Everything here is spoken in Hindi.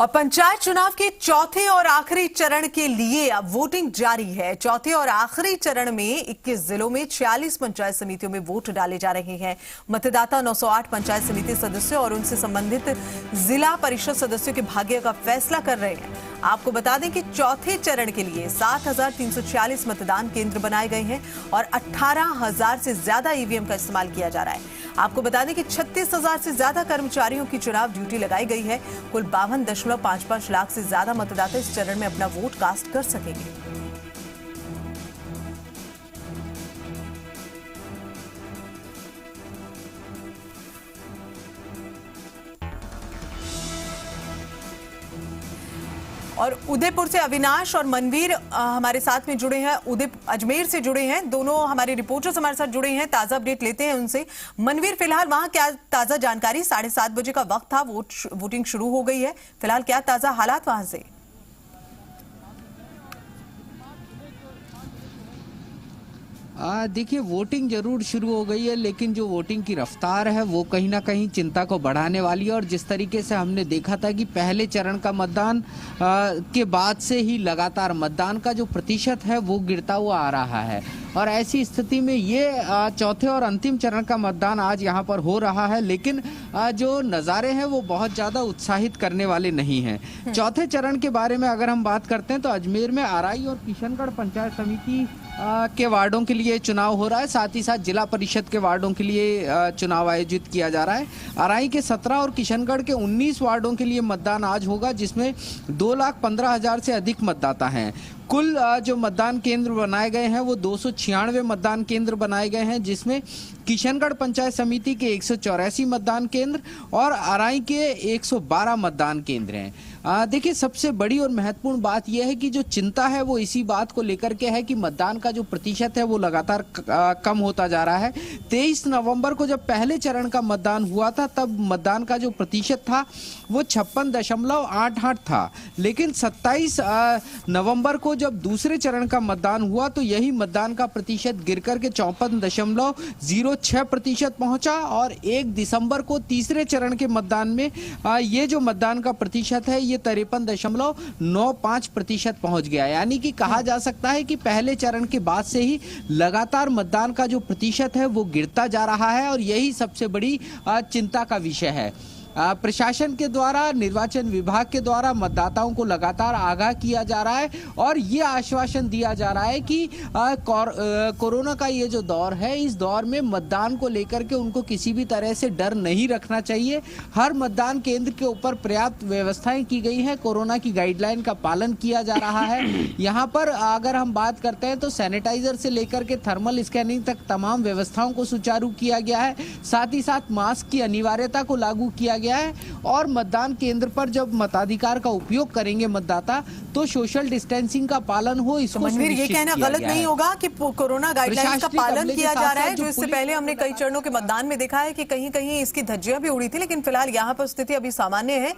और पंचायत चुनाव के चौथे और आखिरी चरण के लिए अब वोटिंग जारी है। चौथे और आखिरी चरण में 21 जिलों में 46 पंचायत समितियों में वोट डाले जा रहे हैं। मतदाता 908 पंचायत समिति सदस्यों और उनसे संबंधित जिला परिषद सदस्यों के भाग्य का फैसला कर रहे हैं। आपको बता दें कि चौथे चरण के लिए 7,346 मतदान केंद्र बनाए गए हैं और 18,000 से ज्यादा ईवीएम का इस्तेमाल किया जा रहा है। आपको बता दें कि 36,000 से ज्यादा कर्मचारियों की चुनाव ड्यूटी लगाई गई है। कुल 52.55 लाख से ज्यादा मतदाता इस चरण में अपना वोट कास्ट कर सकेंगे। और उदयपुर से अविनाश और मनवीर हमारे साथ में जुड़े हैं, अजमेर से जुड़े हैं। दोनों हमारे रिपोर्टर्स हमारे साथ जुड़े हैं। ताजा अपडेट लेते हैं उनसे। मनवीर, फिलहाल वहां क्या ताजा जानकारी? 7:30 बजे का वक्त था, वोटिंग शुरू हो गई है। फिलहाल क्या ताजा हालात वहां से? देखिए, वोटिंग जरूर शुरू हो गई है, लेकिन जो वोटिंग की रफ्तार है वो कहीं ना कहीं चिंता को बढ़ाने वाली है। और जिस तरीके से हमने देखा था कि पहले चरण का मतदान के बाद से ही लगातार मतदान का जो प्रतिशत है वो गिरता हुआ आ रहा है, और ऐसी स्थिति में ये चौथे और अंतिम चरण का मतदान आज यहाँ पर हो रहा है। लेकिन जो नज़ारे हैं वो बहुत ज़्यादा उत्साहित करने वाले नहीं हैं। चौथे चरण के बारे में अगर हम बात करते हैं तो अजमेर में आराई और किशनगढ़ पंचायत समिति के वार्डों के लिए चुनाव हो रहा है। साथ ही साथ जिला परिषद के वार्डों के लिए चुनाव आयोजित किया जा रहा है। आराई के 17 और किशनगढ़ के 19 वार्डों के लिए मतदान आज होगा, जिसमें 2,15,000 से अधिक मतदाता हैं। कुल जो मतदान केंद्र बनाए गए हैं वो 296 मतदान केंद्र बनाए गए हैं, जिसमें किशनगढ़ पंचायत समिति के 184 मतदान केंद्र और आराई के 112 मतदान केंद्र हैं। देखिए, सबसे बड़ी और महत्वपूर्ण बात यह है कि जो चिंता है वो इसी बात को लेकर के है कि मतदान का जो प्रतिशत है वो लगातार कम होता जा रहा है। 23 नवंबर को जब पहले चरण का मतदान हुआ था तब मतदान का जो प्रतिशत था वो 56.88 था, लेकिन 27 नवंबर को जब दूसरे चरण का मतदान हुआ तो यही मतदान का प्रतिशत गिरकर के 54.06% पहुंचा, और 1 दिसंबर को तीसरे चरण के मतदान में ये जो मतदान का प्रतिशत है ये 53.95% पहुंच गया। यानी कि कहा जा सकता है कि पहले चरण के बाद से ही लगातार मतदान का जो प्रतिशत है वो गिरता जा रहा है, और यही सबसे बड़ी चिंता का विषय है। प्रशासन के द्वारा, निर्वाचन विभाग के द्वारा मतदाताओं को लगातार आगाह किया जा रहा है और ये आश्वासन दिया जा रहा है कि कोरोना का ये जो दौर है, इस दौर में मतदान को लेकर के उनको किसी भी तरह से डर नहीं रखना चाहिए। हर मतदान केंद्र के ऊपर पर्याप्त व्यवस्थाएं की गई हैं, कोरोना की गाइडलाइन का पालन किया जा रहा है। यहाँ पर अगर हम बात करते हैं तो सैनिटाइजर से लेकर के थर्मल स्कैनिंग तक तमाम व्यवस्थाओं को सुचारू किया गया है। साथ ही साथ मास्क की अनिवार्यता को लागू किया गया है, और मतदान केंद्र पर जब मताधिकार का उपयोग करेंगे मतदाता तो सोशल डिस्टेंसिंग का पालन हो। इसको मनवीर, ये कहना गलत नहीं होगा कि कोरोना गाइडलाइंस का पालन किया जा रहा है, जो इससे पहले हमने कई चरणों के मतदान में देखा है कि कहीं कहीं इसकी धज्जियां भी उड़ी थी, लेकिन फिलहाल यहाँ पर स्थिति अभी सामान्य है।